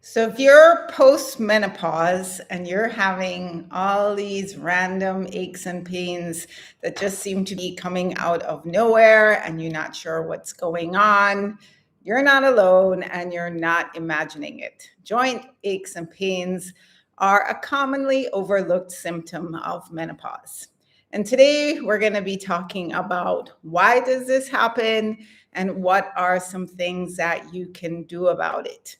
So if you're post-menopause and you're having all these random aches and pains that just seem to be coming out of nowhere and you're not sure what's going on, you're not alone and you're not imagining it. Joint aches and pains are a commonly overlooked symptom of menopause. And today we're going to be talking about why does this happen and what are some things that you can do about it.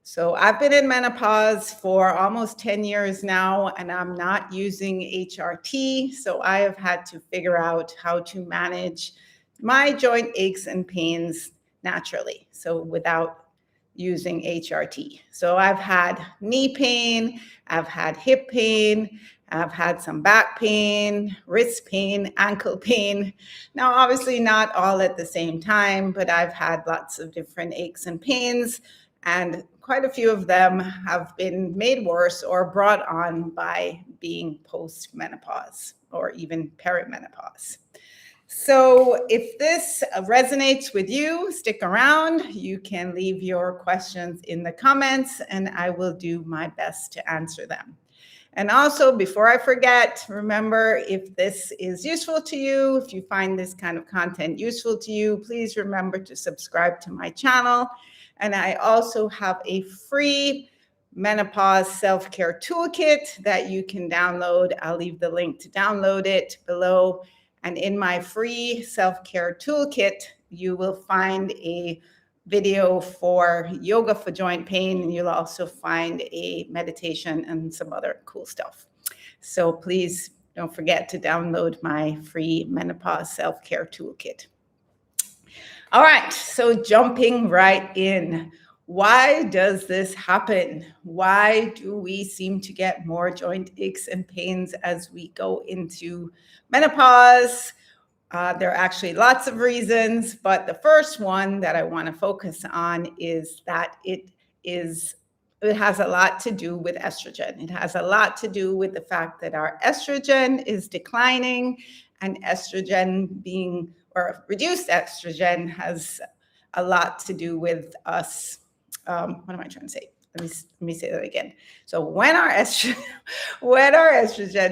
So I've been in menopause for almost 10 years now, and I'm not using HRT. So I have had to figure out how to manage my joint aches and pains naturally. So without using HRT. So I've had knee pain, I've had hip pain, I've had some back pain, wrist pain, ankle pain. Now, obviously not all at the same time, but I've had lots of different aches and pains, and quite a few of them have been made worse or brought on by being post-menopause or even perimenopause. So if this resonates with you, stick around. You can leave your questions in the comments and I will do my best to answer them. And also, before I forget, remember, if this is useful to you, if you find this kind of content useful to you, please remember to subscribe to my channel. And I also have a free menopause self-care toolkit that you can download. I'll leave the link to download it below. And in my free self-care toolkit, you will find a video for yoga for joint pain, and you'll also find a meditation and some other cool stuff. So please don't forget to download my free menopause self-care toolkit. All right, so jumping right in. Why does this happen? Why do we seem to get more joint aches and pains as we go into menopause? There are actually lots of reasons, but the first one that I want to focus on is that it has a lot to do with estrogen. It has a lot to do with the fact that our estrogen is declining, and estrogen being, or reduced estrogen, has a lot to do with us. What am I trying to say? Let me say that again. So when our estrogen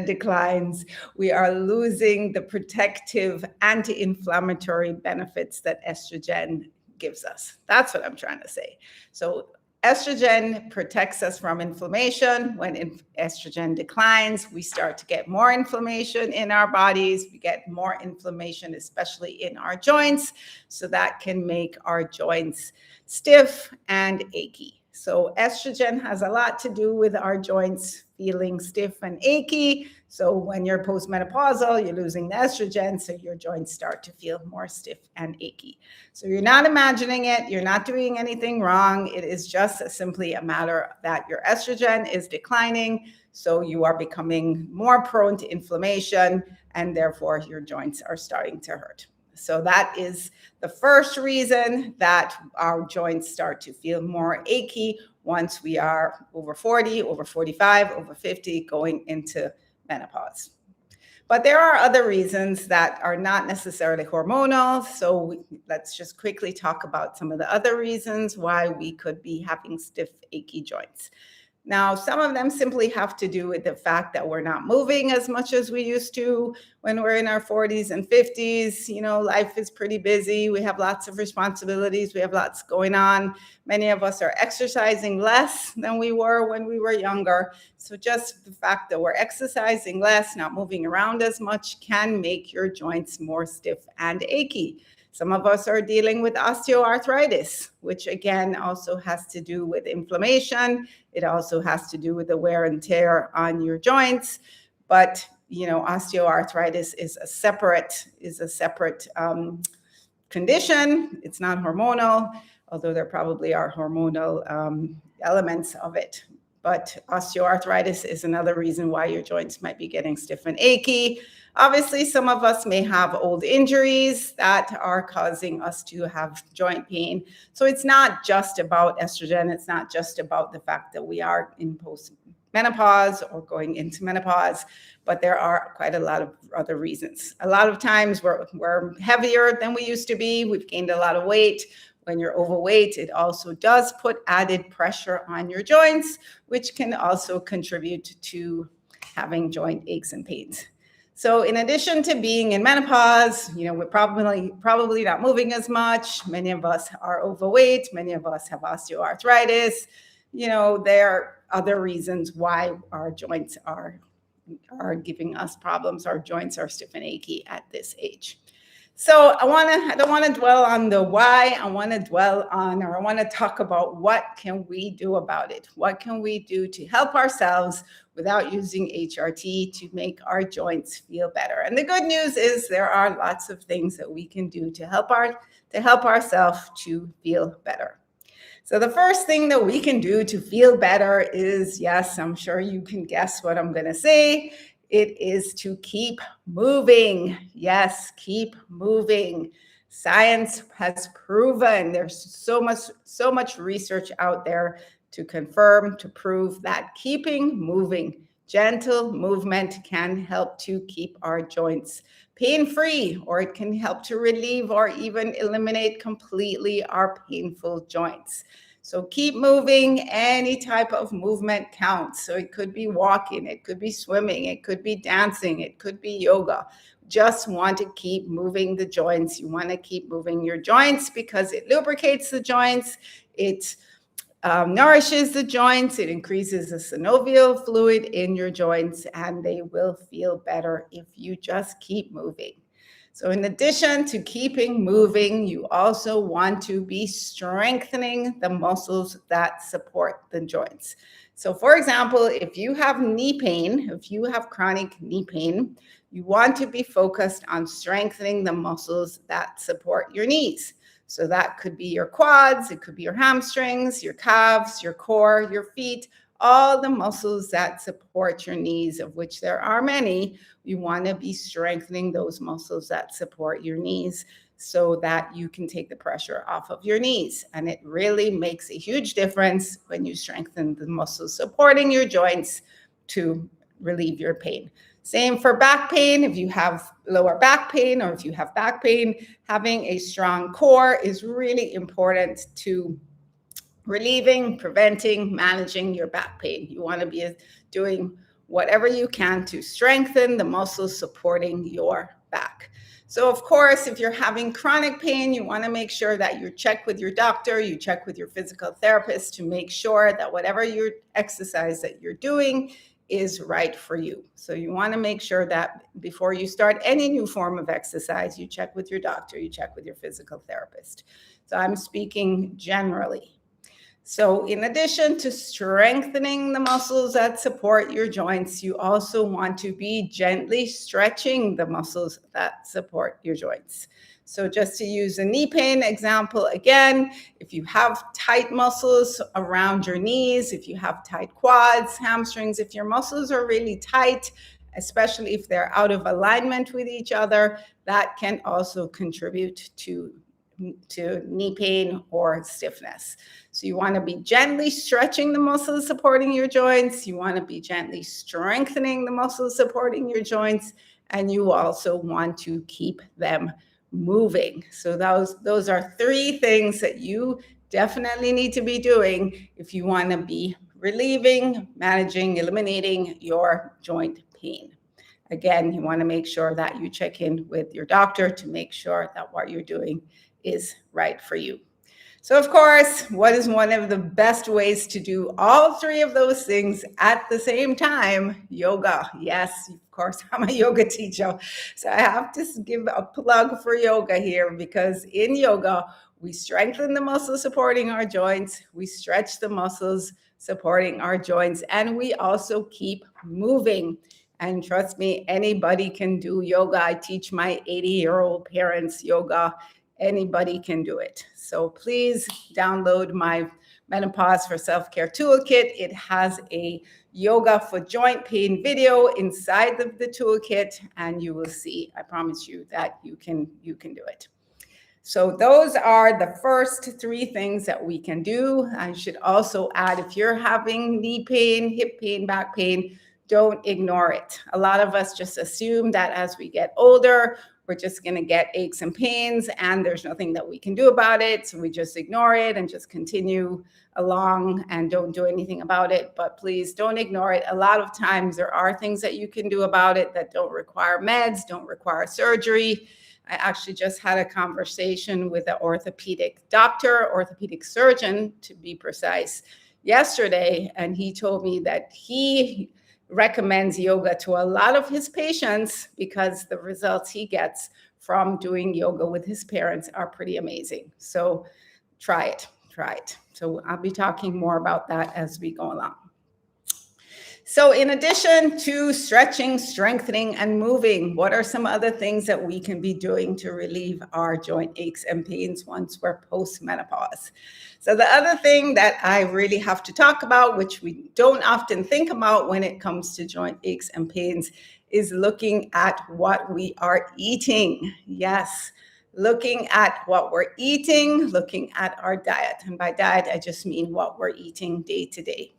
declines, we are losing the protective anti-inflammatory benefits that estrogen gives us. That's what I'm trying to say. So estrogen protects us from inflammation. When estrogen declines, we start to get more inflammation in our bodies. We get more inflammation, especially in our joints. So that can make our joints stiff and achy. So estrogen has a lot to do with our joints feeling stiff and achy. So when you're postmenopausal, you're losing the estrogen, so your joints start to feel more stiff and achy. So you're not imagining it. You're not doing anything wrong. It is just simply a matter that your estrogen is declining. So you are becoming more prone to inflammation, and therefore your joints are starting to hurt. So that is the first reason that our joints start to feel more achy once we are over 40, over 45, over 50, going into menopause. But there are other reasons that are not necessarily hormonal. So let's just quickly talk about some of the other reasons why we could be having stiff, achy joints. Now, some of them simply have to do with the fact that we're not moving as much as we used to when we're in our 40s and 50s. You know, life is pretty busy. We have lots of responsibilities. We have lots going on. Many of us are exercising less than we were when we were younger. So just the fact that we're exercising less, not moving around as much, can make your joints more stiff and achy. Some of us are dealing with osteoarthritis, which again also has to do with inflammation. It also has to do with the wear and tear on your joints. But you know, osteoarthritis is a separate condition. It's not hormonal, although there probably are hormonal elements of it. But osteoarthritis is another reason why your joints might be getting stiff and achy. Obviously, some of us may have old injuries that are causing us to have joint pain. So it's not just about estrogen. It's not just about the fact that we are in post-menopause or going into menopause, but there are quite a lot of other reasons. A lot of times we're heavier than we used to be. We've gained a lot of weight. when you're overweight, it also does put added pressure on your joints, which can also contribute to having joint aches and pains. So in addition to being in menopause, we're probably not moving as much. Many of us are overweight. Many of us have osteoarthritis. There are other reasons why our joints are giving us problems. Our joints are stiff and achy at this age. So I don't want to dwell on the why. I want to talk about what can we do about it? What can we do to help ourselves without using HRT to make our joints feel better? And the good news is there are lots of things that we can do to help ourselves to feel better. So the first thing that we can do to feel better is, yes, I'm sure you can guess what I'm going to say. It is to keep moving. Yes, keep moving. Science has proven, there's so much research out there to confirm, to prove that keeping moving, gentle movement can help to keep our joints pain-free, or it can help to relieve or even eliminate completely our painful joints. So keep moving. Any type of movement counts. So it could be walking, it could be swimming, it could be dancing, it could be yoga. Just want to keep moving the joints. You want to keep moving your joints because it lubricates the joints. It nourishes the joints. It increases the synovial fluid in your joints, and they will feel better if you just keep moving. So in addition to keeping moving, you also want to be strengthening the muscles that support the joints. So for example, if you have knee pain, if you have chronic knee pain, you want to be focused on strengthening the muscles that support your knees. So that could be your quads, it could be your hamstrings, your calves, your core, your feet, all the muscles that support your knees, of which there are many. You want to be strengthening those muscles that support your knees so that you can take the pressure off of your knees. And it really makes a huge difference when you strengthen the muscles supporting your joints to relieve your pain. Same for back pain. If you have lower back pain or if you have back pain, having a strong core is really important to relieving, preventing, managing your back pain. You want to be doing whatever you can to strengthen the muscles supporting your back. So of course, if you're having chronic pain, you want to make sure that you check with your doctor, you check with your physical therapist to make sure that whatever your exercise that you're doing is right for you. So you want to make sure that before you start any new form of exercise, you check with your doctor, you check with your physical therapist. So I'm speaking generally. So in addition to strengthening the muscles that support your joints, you also want to be gently stretching the muscles that support your joints. So just to use a knee pain example again, if you have tight muscles around your knees, if you have tight quads, hamstrings, if your muscles are really tight, especially if they're out of alignment with each other, that can also contribute to knee pain or stiffness. So you want to be gently stretching the muscles supporting your joints. You want to be gently strengthening the muscles supporting your joints. And you also want to keep them moving. So those are three things that you definitely need to be doing if you want to be relieving, managing, eliminating your joint pain. Again, you want to make sure that you check in with your doctor to make sure that what you're doing is right for you. So of course, what is one of the best ways to do all three of those things at the same time? Yoga. Yes, of course, I'm a yoga teacher. So I have to give a plug for yoga here, because in yoga, we strengthen the muscles supporting our joints, we stretch the muscles supporting our joints, and we also keep moving. And trust me, anybody can do yoga. I teach my 80-year-old parents yoga. Anybody can do it. So please download my Menopause for Self-Care Toolkit. It has a yoga for joint pain video inside of the toolkit, and you will see, I promise you, that you can do it. So those are the first three things that we can do. I should also add, if you're having knee pain, hip pain, back pain, don't ignore it. A lot of us just assume that as we get older, we're just going to get aches and pains, and there's nothing that we can do about it. So we just ignore it and just continue along and don't do anything about it. But please don't ignore it. A lot of times there are things that you can do about it that don't require meds, don't require surgery. I actually just had a conversation with an orthopedic doctor, orthopedic surgeon to be precise, yesterday, and he told me that he recommends yoga to a lot of his patients because the results he gets from doing yoga with his parents are pretty amazing. So try it. So I'll be talking more about that as we go along. So in addition to stretching, strengthening, and moving, what are some other things that we can be doing to relieve our joint aches and pains once we're post-menopause? So the other thing that I really have to talk about, which we don't often think about when it comes to joint aches and pains, is looking at what we are eating. Yes, looking at what we're eating, looking at our diet. And by diet, I just mean what we're eating day to day.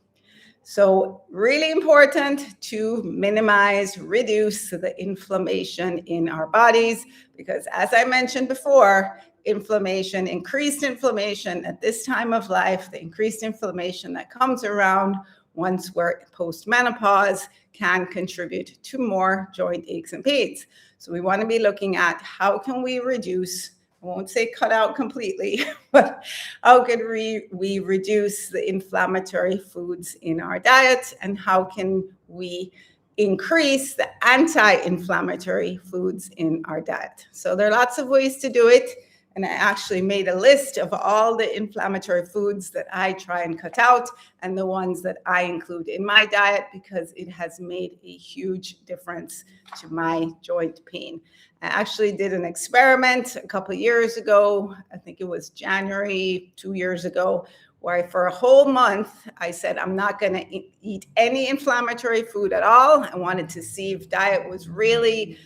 So really important to minimize, reduce the inflammation in our bodies, because as I mentioned before, increased inflammation at this time of life, the increased inflammation that comes around once we're post-menopause can contribute to more joint aches and pains. So we want to be looking at how can we reduce, I won't say cut out completely, but how can we reduce the inflammatory foods in our diet, and how can we increase the anti-inflammatory foods in our diet? So there are lots of ways to do it. And I actually made a list of all the inflammatory foods that I try and cut out and the ones that I include in my diet, because it has made a huge difference to my joint pain. I actually did an experiment a couple of years ago. I think it was January 2 years ago, where for a whole month, I said, I'm not going to eat any inflammatory food at all. I wanted to see if diet was really,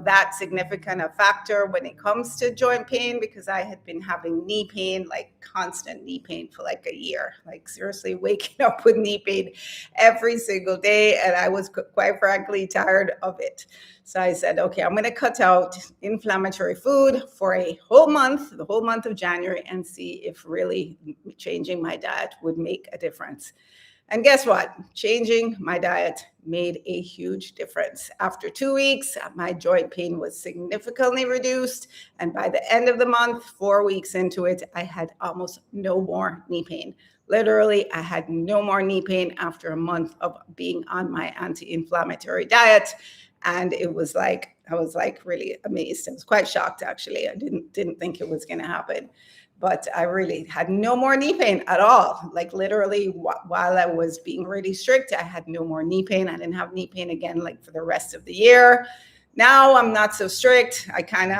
that significant a factor when it comes to joint pain, because I had been having knee pain, like constant knee pain for like a year, like seriously waking up with knee pain every single day. And I was quite frankly tired of it. So I said, okay, I'm going to cut out inflammatory food for a whole month, the whole month of January, and see if really changing my diet would make a difference. And guess what? Changing my diet made a huge difference. After 2 weeks, my joint pain was significantly reduced. And by the end of the month, 4 weeks into it, I had almost no more knee pain. Literally, I had no more knee pain after a month of being on my anti-inflammatory diet. And it was like, I was like really amazed. I was quite shocked, actually. I didn't think it was going to happen. But I really had no more knee pain at all. Like literally while I was being really strict, I had no more knee pain. I didn't have knee pain again, like for the rest of the year. Now I'm not so strict. I've kind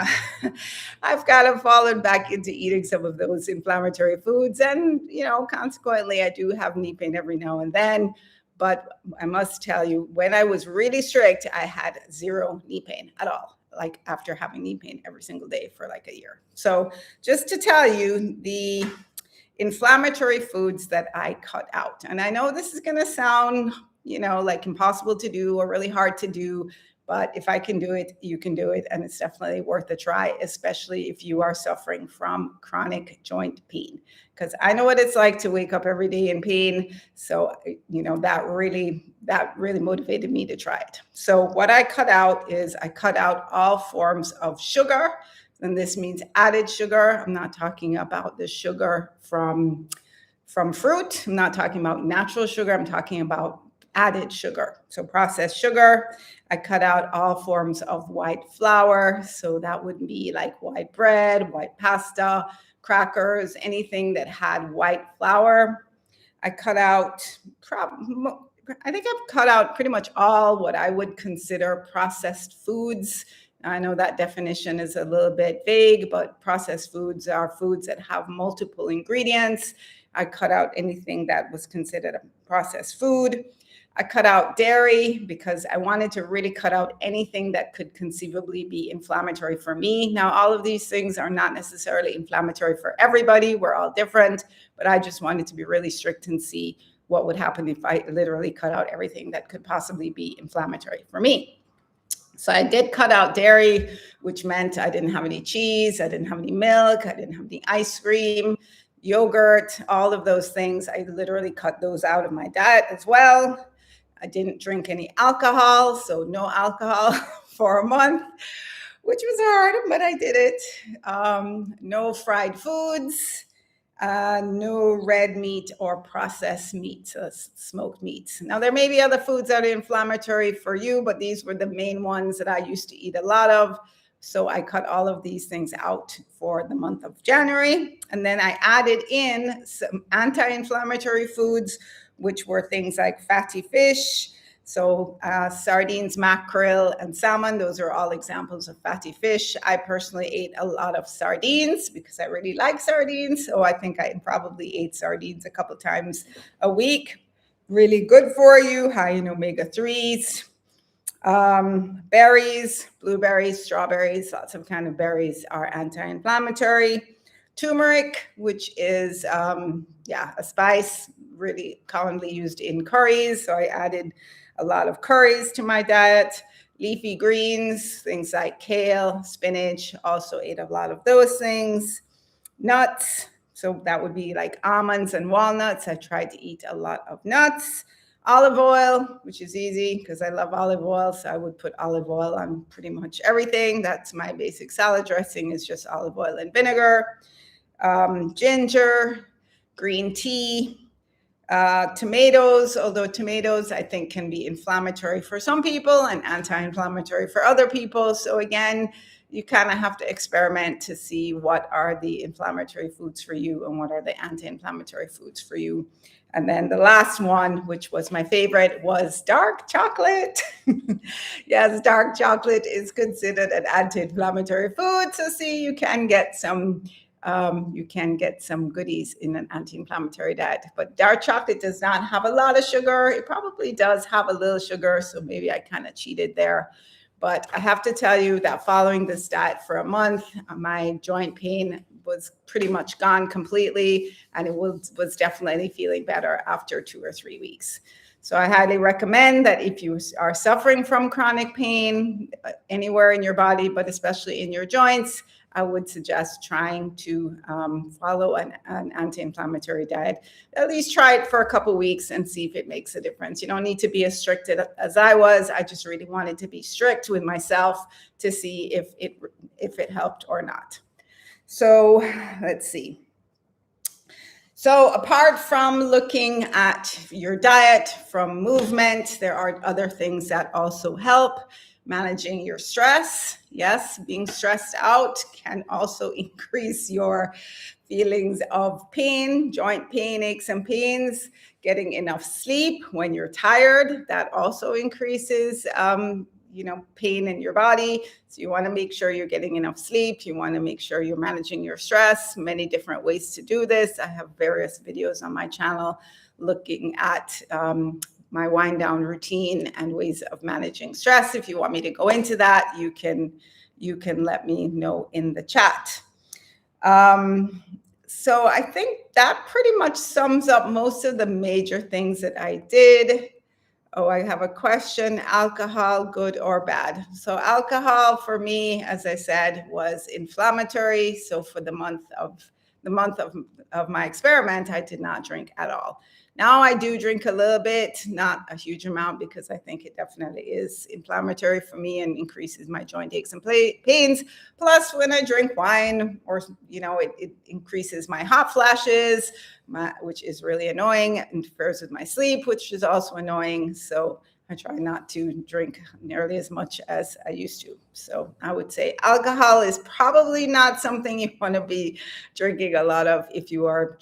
of fallen back into eating some of those inflammatory foods. And, consequently, I do have knee pain every now and then. But I must tell you, when I was really strict, I had zero knee pain at all, like after having knee pain every single day for like a year. So just to tell you the inflammatory foods that I cut out. And I know this is going to sound, like impossible to do or really hard to do. But if I can do it, you can do it. And it's definitely worth a try, especially if you are suffering from chronic joint pain. Because I know what it's like to wake up every day in pain. So, that really motivated me to try it. So what I cut out is I cut out all forms of sugar. And this means added sugar. I'm not talking about the sugar from fruit. I'm not talking about natural sugar. I'm talking about added sugar. So processed sugar. I cut out all forms of white flour. So that would be like white bread, white pasta, crackers, anything that had white flour. I cut out, I think I've cut out pretty much all what I would consider processed foods. I know that definition is a little bit vague, but processed foods are foods that have multiple ingredients. I cut out anything that was considered a processed food. I cut out dairy because I wanted to really cut out anything that could conceivably be inflammatory for me. Now, all of these things are not necessarily inflammatory for everybody. We're all different, but I just wanted to be really strict and see what would happen if I literally cut out everything that could possibly be inflammatory for me. So I did cut out dairy, which meant I didn't have any cheese, I didn't have any milk, I didn't have any ice cream, yogurt, all of those things. I literally cut those out of my diet as well. I didn't drink any alcohol, so no alcohol for a month, which was hard, but I did it. No fried foods, no red meat or processed meat, smoked meats. Now, there may be other foods that are inflammatory for you, but these were the main ones that I used to eat a lot of. So I cut all of these things out for the month of January. And then I added in some anti-inflammatory foods, which were things like fatty fish. So sardines, mackerel, and salmon, those are all examples of fatty fish. I personally ate a lot of sardines because I really like sardines. So I think I probably ate sardines a couple times a week. Really good for you, high in omega-3s. Berries, blueberries, strawberries, lots of kind of berries are anti-inflammatory. Turmeric, which is a spice really commonly used in curries. So I added a lot of curries to my diet. Leafy greens, things like kale, spinach, also ate a lot of those things. Nuts, so that would be like almonds and walnuts. I tried to eat a lot of nuts. Olive oil, which is easy because I love olive oil, so I would put olive oil on pretty much everything. That's my basic salad dressing, is just olive oil and vinegar. Ginger, green tea, tomatoes, although tomatoes I think can be inflammatory for some people and anti-inflammatory for other people. So again, you kind of have to experiment to see what are the inflammatory foods for you and what are the anti-inflammatory foods for you. And then the last one, which was my favorite, was dark chocolate. Yes, dark chocolate is considered an anti-inflammatory food. So see, you can get some goodies in an anti-inflammatory diet. But dark chocolate does not have a lot of sugar. It probably does have a little sugar, so maybe I kind of cheated there. But I have to tell you that following this diet for a month, my joint pain was pretty much gone completely, and it was definitely feeling better after 2 or 3 weeks. So I highly recommend that if you are suffering from chronic pain anywhere in your body, but especially in your joints, I would suggest trying to follow an anti-inflammatory diet. At least try it for a couple weeks and see if it makes a difference. You don't need to be as strict as I was. I just really wanted to be strict with myself to see if it helped or not. So let's see. So apart from looking at your diet, from movement, there are other things that also help. Managing your stress. Yes, being stressed out can also increase your feelings of pain, joint pain, aches and pains. Getting enough sleep when you're tired, that also increases pain in your body. So you want to make sure you're getting enough sleep. You want to make sure you're managing your stress. Many different ways to do this. I have various videos on my channel looking at my wind down routine and ways of managing stress. If you want me to go into that, you can let me know in the chat. So I think that pretty much sums up most of the major things that I did. Oh, I have a question. Alcohol, good or bad? So alcohol for me, as I said, was inflammatory. So for the month of my experiment, I did not drink at all. Now I do drink a little bit, not a huge amount, because I think it definitely is inflammatory for me and increases my joint aches and pains. Plus, when I drink wine, or it increases my hot flashes, which is really annoying, interferes with my sleep, which is also annoying. So I try not to drink nearly as much as I used to. So I would say alcohol is probably not something you want to be drinking a lot of if you are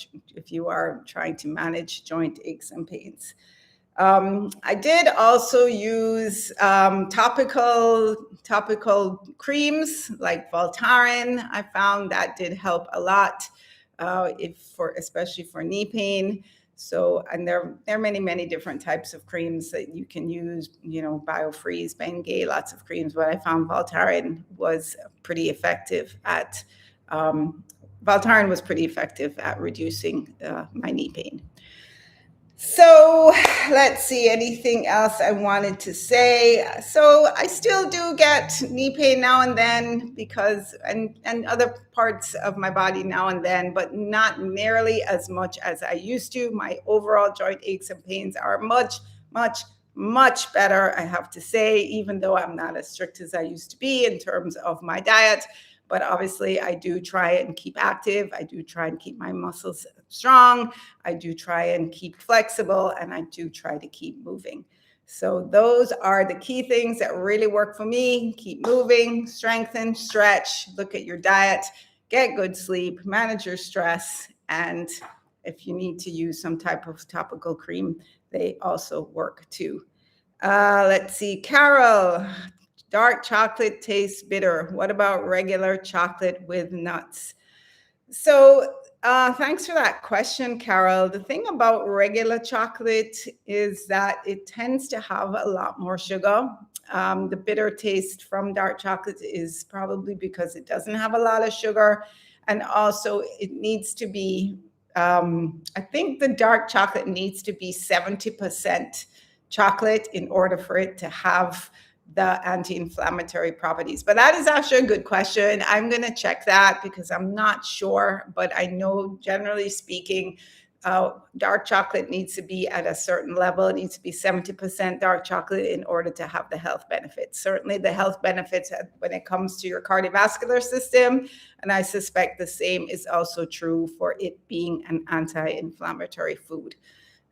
trying to manage joint aches and pains. I did also use topical creams like Voltaren. I found that did help a lot, especially for knee pain. So, and there are many different types of creams that you can use, Biofreeze, Bengay, lots of creams. But I found Voltaren was pretty effective at reducing my knee pain. So let's see, anything else I wanted to say? So I still do get knee pain now and then because, and other parts of my body now and then, but not nearly as much as I used to. My overall joint aches and pains are much, much, much better, I have to say, even though I'm not as strict as I used to be in terms of my diet. But obviously, I do try and keep active. I do try and keep my muscles strong. I do try and keep flexible, and I do try to keep moving. So those are the key things that really work for me. Keep moving, strengthen, stretch, look at your diet, get good sleep, manage your stress, and if you need to use some type of topical cream, they also work too. Let's see, Carol, dark chocolate tastes bitter. What about regular chocolate with nuts? So, thanks for that question, Carol. The thing about regular chocolate is that it tends to have a lot more sugar. The bitter taste from dark chocolate is probably because it doesn't have a lot of sugar. And also, it needs to be, I think the dark chocolate needs to be 70% chocolate in order for it to have the anti-inflammatory properties. But that is actually a good question. I'm going to check that because I'm not sure, but I know generally speaking, dark chocolate needs to be at a certain level. It needs to be 70% dark chocolate in order to have the health benefits. Certainly the health benefits when it comes to your cardiovascular system. And I suspect the same is also true for it being an anti-inflammatory food.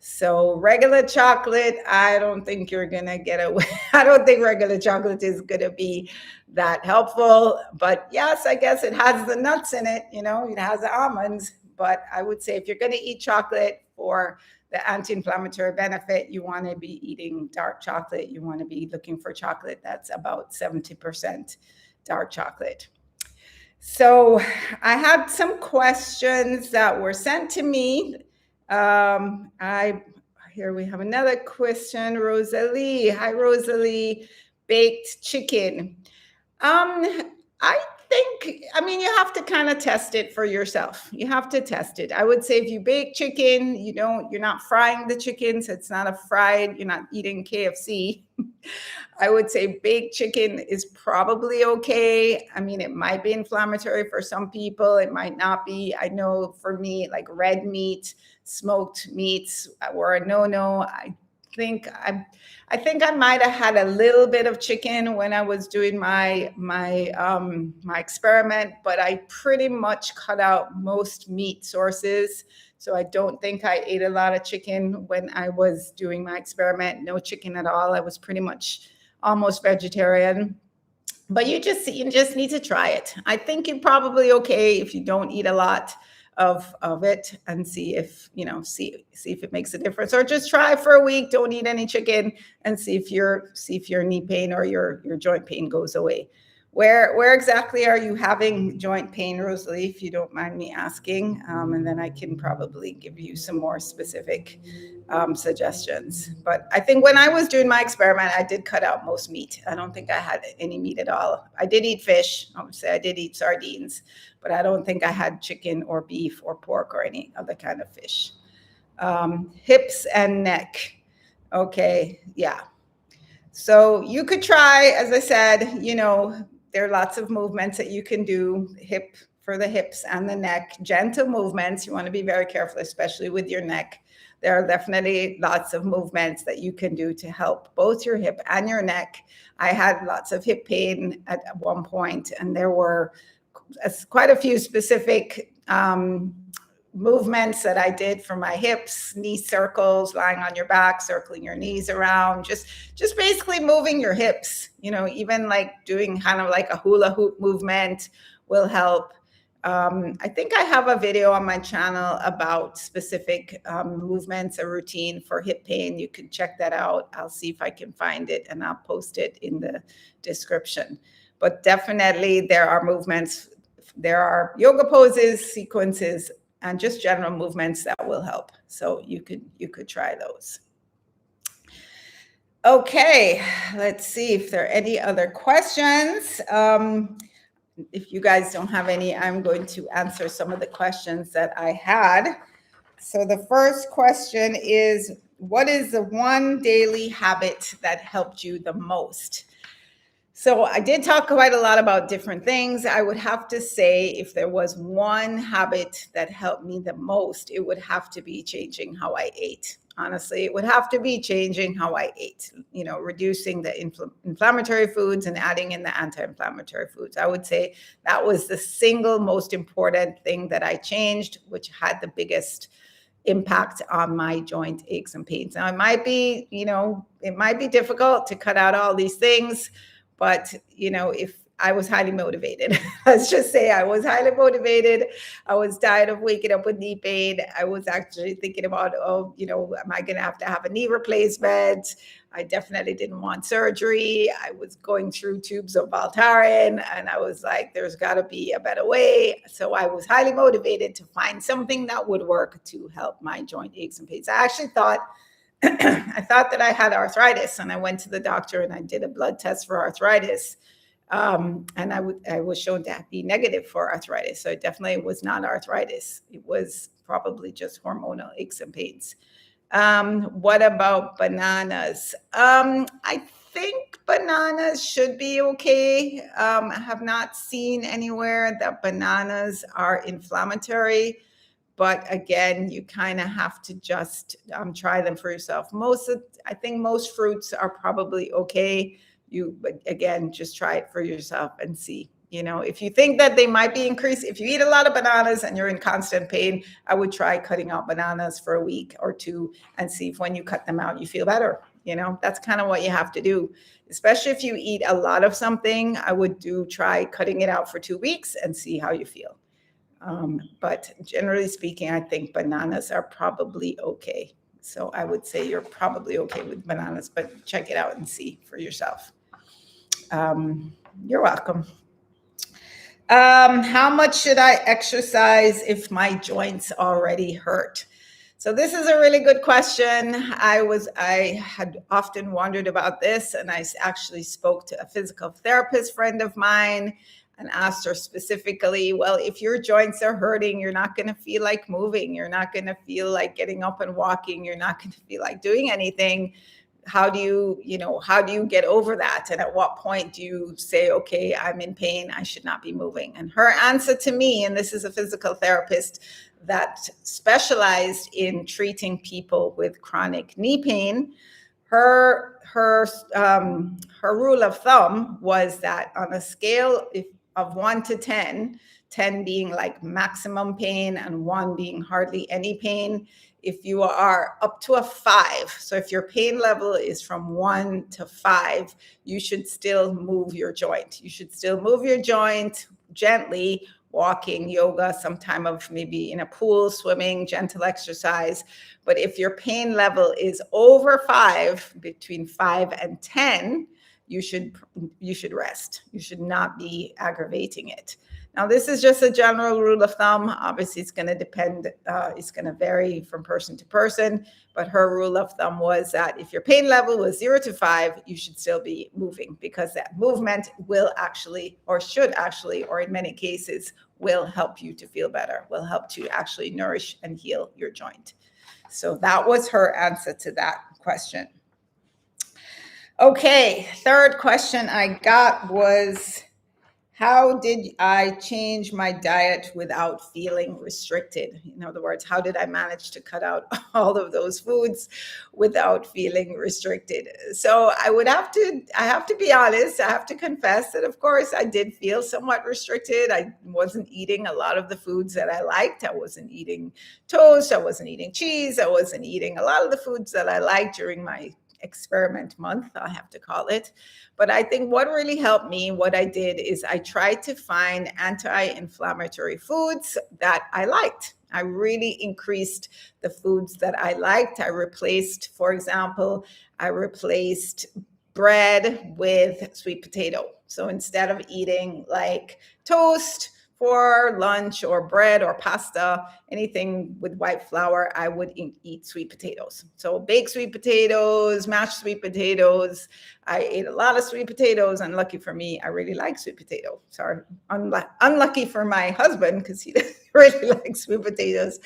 So regular chocolate, I don't think you're going to get away. I don't think regular chocolate is going to be that helpful. But yes, I guess it has the nuts in it, it has the almonds. But I would say if you're going to eat chocolate for the anti-inflammatory benefit, you want to be eating dark chocolate. You want to be looking for chocolate that's about 70% dark chocolate. So I had some questions that were sent to me. Here we have another question. Rosalie. Hi, Rosalie. Baked chicken. I think, you have to kind of test it for yourself. You have to test it. I would say if you bake chicken, you're not frying the chicken, so it's not a fried, you're not eating KFC. I would say baked chicken is probably okay. It might be inflammatory for some people. It might not be. I know for me, like red meat, smoked meats were a no-no. I think I might have had a little bit of chicken when I was doing my experiment, but I pretty much cut out most meat sources. So I don't think I ate a lot of chicken when I was doing my experiment. No chicken at all. I was pretty much almost vegetarian. But you just need to try it. I think you're probably okay if you don't eat a lot of it and see if it makes a difference, or just try for a week, don't eat any chicken, and see if your knee pain or your joint pain goes away. Where exactly are you having joint pain, Rosalie, if you don't mind me asking? And then I can probably give you some more specific suggestions. But I think when I was doing my experiment, I did cut out most meat. I don't think I had any meat at all. I did eat fish. I would say I did eat sardines, but I don't think I had chicken or beef or pork or any other kind of fish. Hips and neck. Okay, yeah. So you could try, as I said, there are lots of movements that you can do for the hips and the neck, gentle movements. You want to be very careful, especially with your neck. There are definitely lots of movements that you can do to help both your hip and your neck. I had lots of hip pain at one point, and there were quite a few specific movements that I did for my hips, knee circles, lying on your back, circling your knees around, just basically moving your hips, even like doing kind of like a hula hoop movement will help. I think I have a video on my channel about specific movements, a routine for hip pain. You can check that out. I'll see if I can find it and I'll post it in the description. But definitely there are movements, there are yoga poses, sequences, and just general movements that will help. So you could try those. Okay, let's see if there are any other questions. If you guys don't have any, I'm going to answer some of the questions that I had. So the first question is, what is the one daily habit that helped you the most? So I did talk quite a lot about different things. I would have to say if there was one habit that helped me the most, it would have to be changing how I ate. Honestly, it would have to be changing how I ate, reducing the inflammatory foods and adding in the anti-inflammatory foods. I would say that was the single most important thing that I changed, which had the biggest impact on my joint aches and pains. Now, it might be difficult to cut out all these things, but, if I was highly motivated, let's just say I was highly motivated. I was tired of waking up with knee pain. I was actually thinking about, am I going to have a knee replacement? I definitely didn't want surgery. I was going through tubes of Voltaren, and I was like, there's got to be a better way. So I was highly motivated to find something that would work to help my joint aches and pains. I actually thought I thought that I had arthritis, and I went to the doctor and I did a blood test for arthritis. And I was shown to be negative for arthritis. So it definitely was not arthritis. It was probably just hormonal aches and pains. What about bananas? I think bananas should be okay. I have not seen anywhere that bananas are inflammatory. But again, you kind of have to just try them for yourself. I think most fruits are probably okay. But again, just try it for yourself and see. If you think that they might be increased, if you eat a lot of bananas and you're in constant pain, I would try cutting out bananas for a week or two and see if when you cut them out, you feel better. That's kind of what you have to do. Especially if you eat a lot of something, I would try cutting it out for 2 weeks and see how you feel. But generally speaking, I think bananas are probably okay. So I would say you're probably okay with bananas, but check it out and see for yourself. You're welcome. How much should I exercise if my joints already hurt? So this is a really good question. I had often wondered about this, and I actually spoke to a physical therapist friend of mine and asked her specifically, well, if your joints are hurting, you're not going to feel like moving. You're not going to feel like getting up and walking. You're not going to feel like doing anything. How do you get over that? And at what point do you say, okay, I'm in pain, I should not be moving? And her answer to me, and this is a physical therapist that specialized in treating people with chronic knee pain, her rule of thumb was that on a scale of 1 to 10, 10 being like maximum pain and 1 being hardly any pain, if you are up to a 5, so if your pain level is from 1 to 5, you should still move your joint. You should still move your joint gently, walking, yoga, some time of maybe in a pool, swimming, gentle exercise. But if your pain level is over 5, between 5 and 10, you should rest. You should not be aggravating it. Now, this is just a general rule of thumb. Obviously, it's going to depend. It's going to vary from person to person. But her rule of thumb was that if your pain level was 0 to 5, you should still be moving, because that movement will actually, or should actually, or in many cases, will help you to feel better, will help to actually nourish and heal your joint. So that was her answer to that question. Okay, third question I got was, how did I change my diet without feeling restricted? In other words, how did I manage to cut out all of those foods without feeling restricted? So I have to be honest. I have to confess that, of course, I did feel somewhat restricted. I wasn't eating a lot of the foods that I liked. I wasn't eating toast. I wasn't eating cheese. I wasn't eating a lot of the foods that I liked during my experiment month, I have to call it. But I think what really helped me, what I did is I tried to find anti-inflammatory foods that I liked. I really increased the foods that I liked. I replaced, for example, bread with sweet potato. So instead of eating like toast for lunch or bread or pasta, anything with white flour, I would eat sweet potatoes. So baked sweet potatoes, mashed sweet potatoes. I ate a lot of sweet potatoes, and lucky for me, I really like sweet potato. Sorry, unlucky for my husband, because he doesn't really like sweet potatoes.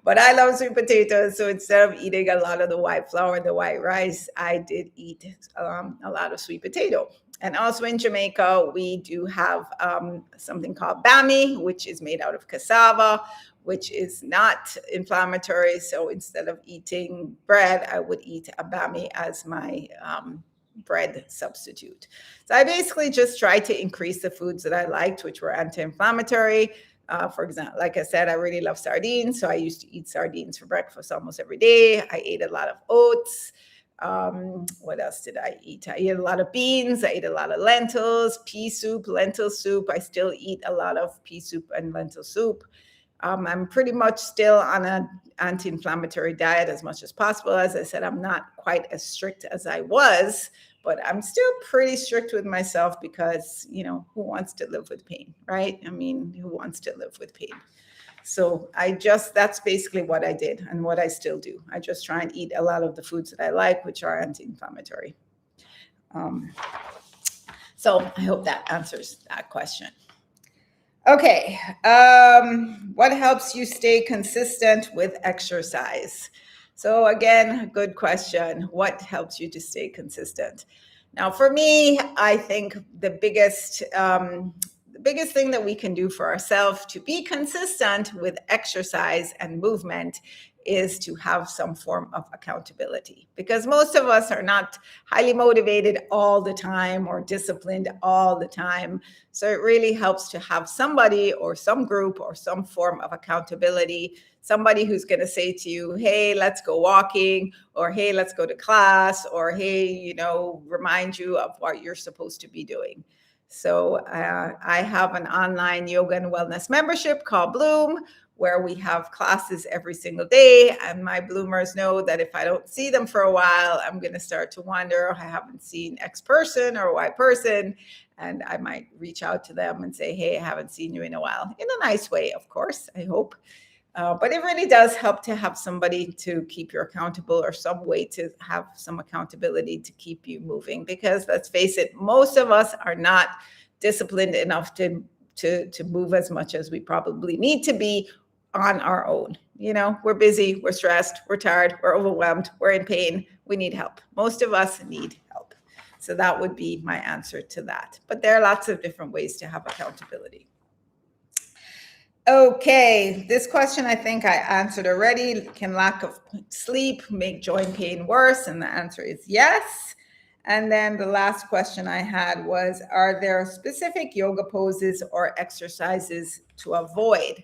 But I love sweet potatoes. So instead of eating a lot of the white flour and the white rice, I did eat a lot of sweet potato. And also in Jamaica, we do have something called bami, which is made out of cassava, which is not inflammatory. So instead of eating bread, I would eat a bami as my bread substitute. So I basically just tried to increase the foods that I liked, which were anti-inflammatory. For example, like I said, I really love sardines. So I used to eat sardines for breakfast almost every day. I ate a lot of oats. What else did I eat? I ate a lot of beans. I ate a lot of lentils, pea soup, lentil soup. I still eat a lot of pea soup and lentil soup. I'm pretty much still on an anti-inflammatory diet as much as possible. As I said, I'm not quite as strict as I was, but I'm still pretty strict with myself because, who wants to live with pain, right? I mean, who wants to live with pain? So that's basically what I did and what I still do. I just try and eat a lot of the foods that I like, which are anti-inflammatory. So I hope that answers that question. Okay, what helps you stay consistent with exercise? So again, good question. What helps you to stay consistent? Now, for me, I think the biggest thing that we can do for ourselves to be consistent with exercise and movement is to have some form of accountability, because most of us are not highly motivated all the time or disciplined all the time. So it really helps to have somebody or some group or some form of accountability, somebody who's going to say to you, hey, let's go walking, or hey, let's go to class, or hey, remind you of what you're supposed to be doing. So I have an online yoga and wellness membership called Bloom, where we have classes every single day. And my Bloomers know that if I don't see them for a while, I'm going to start to wonder, I haven't seen X person or Y person. And I might reach out to them and say, hey, I haven't seen you in a while. In a nice way, of course, I hope. But it really does help to have somebody to keep you accountable, or some way to have some accountability to keep you moving. Because let's face it, most of us are not disciplined enough to move as much as we probably need to be on our own. We're busy, we're stressed, we're tired, we're overwhelmed, we're in pain. We need help. Most of us need help. So that would be my answer to that. But there are lots of different ways to have accountability. Okay, this question I think I answered already. Can lack of sleep make joint pain worse? And the answer is yes. And then the last question I had was, are there specific yoga poses or exercises to avoid?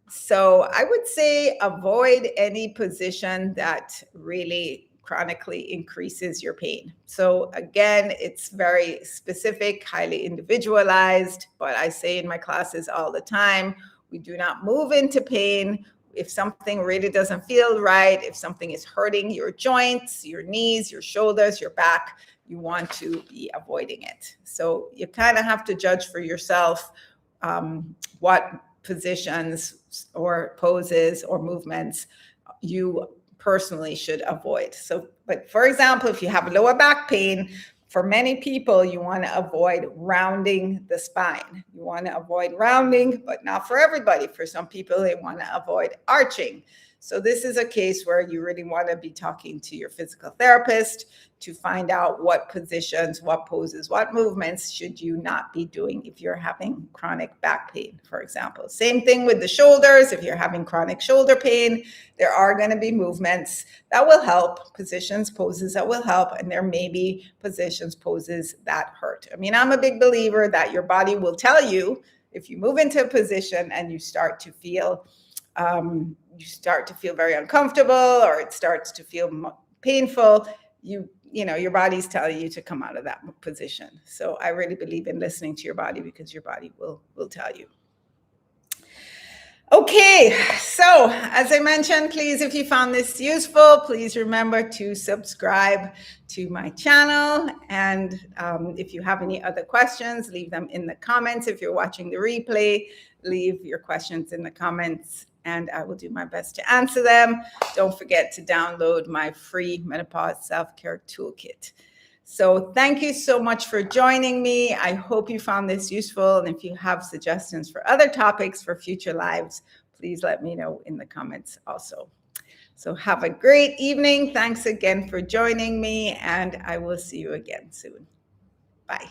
So I would say avoid any position that really chronically increases your pain. So again, it's very specific, highly individualized, but I say in my classes all the time, we do not move into pain. If something really doesn't feel right, if something is hurting your joints, your knees, your shoulders, your back, you want to be avoiding it. So you kind of have to judge for yourself what positions or poses or movements you personally should avoid. So, but for example, if you have lower back pain, for many people, you want to avoid rounding the spine. You want to avoid rounding, but not for everybody. For some people, they want to avoid arching. So this is a case where you really want to be talking to your physical therapist to find out what positions, what poses, what movements should you not be doing if you're having chronic back pain, for example. Same thing with the shoulders. If you're having chronic shoulder pain, there are going to be movements that will help, positions, poses that will help, and there may be positions, poses that hurt. I mean, I'm a big believer that your body will tell you if you move into a position and you start to feel very uncomfortable, or it starts to feel painful, your body's telling you to come out of that position. So I really believe in listening to your body, because your body will tell you. Okay, so as I mentioned, please, if you found this useful, please remember to subscribe to my channel. And if you have any other questions, leave them in the comments. If you're watching the replay, leave your questions in the comments, and I will do my best to answer them. Don't forget to download my free Menopause Self-Care Toolkit. So thank you so much for joining me. I hope you found this useful. And if you have suggestions for other topics for future lives, please let me know in the comments also. So have a great evening. Thanks again for joining me, and I will see you again soon. Bye.